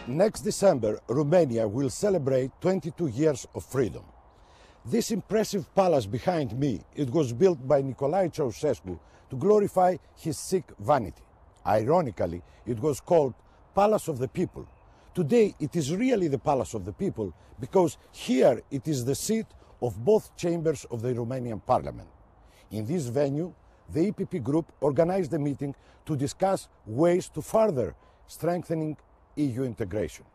Next December, Romania will celebrate 22 years of freedom. This impressive palace behind me, it was built by Nicolae Ceausescu to glorify his sick vanity. Ironically, it was called Palace of the People. Today, it is really the Palace of the People because here it is the seat of both chambers of the Romanian Parliament. In this venue, the EPP group organized a meeting to discuss ways to further strengthening EU integration.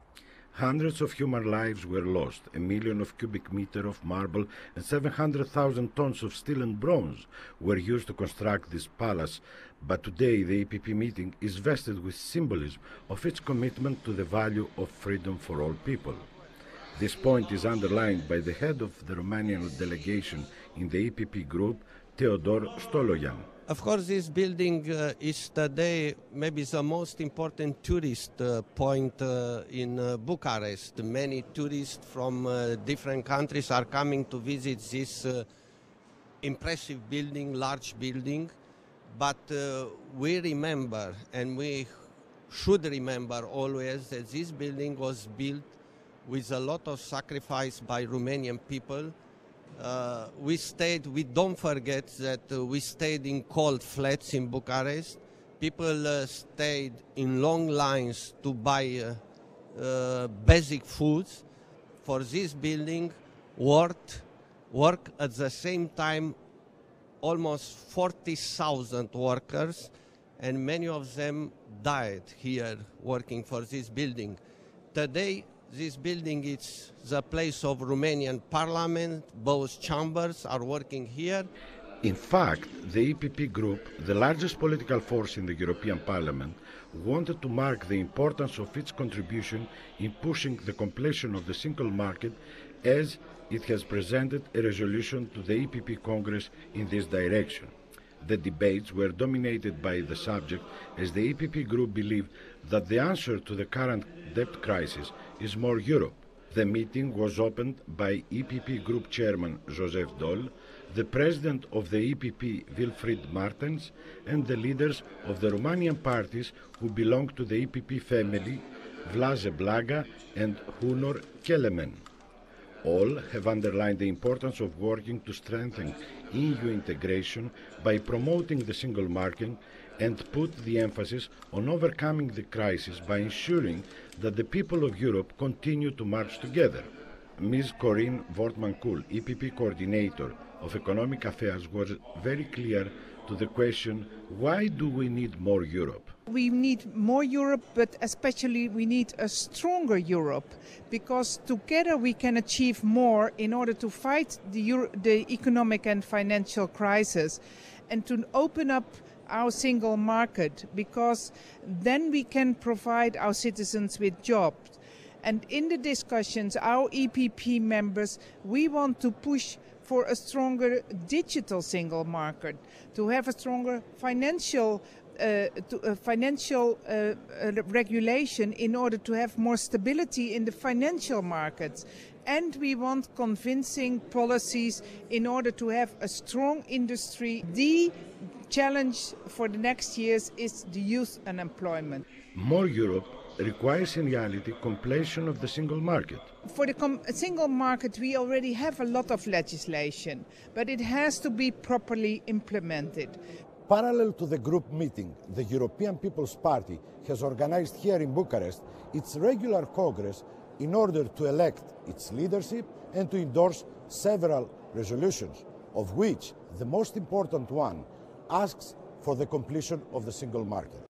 Hundreds of human lives were lost, 1 million cubic meters of marble and 700,000 tons of steel and bronze were used to construct this palace, but today the EPP meeting is vested with symbolism of its commitment to the value of freedom for all people. This point is underlined by the head of the Romanian delegation in the EPP group, Teodor Stoloyan. Of course, this building is today maybe the most important tourist point in Bucharest. Many tourists from different countries are coming to visit this impressive building, large building. But we remember, and we should remember always, that this building was built with a lot of sacrifice by Romanian people. We don't forget that we stayed in cold flats in Bucharest. People stayed in long lines to buy basic foods. For this building, work at the same time almost 40,000 workers, and many of them died here working for this building. Today, this building is the place of Romanian Parliament. Both chambers are working here. In fact, the EPP group, the largest political force in the European Parliament, wanted to mark the importance of its contribution in pushing the completion of the single market, as it has presented a resolution to the EPP Congress in this direction. The debates were dominated by the subject, as the EPP group believed that the answer to the current debt crisis is more Europe. The meeting was opened by EPP Group Chairman Joseph Daul, the President of the EPP Wilfried Martens, and the leaders of the Romanian parties who belong to the EPP family, Vlase Blaga and Hunor Kelemen. All have underlined the importance of working to strengthen EU integration by promoting the single market and put the emphasis on overcoming the crisis by ensuring that the people of Europe continue to march together. Ms. Corinne Wortmann-Kool, EPP coordinator of economic affairs, was very clear to the question, why do we need more Europe? We need more Europe, but especially we need a stronger Europe, because together we can achieve more in order to fight the economic and financial crisis and to open up our single market, because then we can provide our citizens with jobs. And in the discussions, our EPP members, we want to push for a stronger digital single market, to have a stronger financial regulation in order to have more stability in the financial markets. And we want convincing policies in order to have a strong industry. The challenge for the next years is the youth unemployment. More Europe requires in reality completion of the single market. For the single market we already have a lot of legislation, but it has to be properly implemented. Parallel to the group meeting, the European People's Party has organized here in Bucharest its regular congress in order to elect its leadership and to endorse several resolutions, of which the most important one asks for the completion of the single market.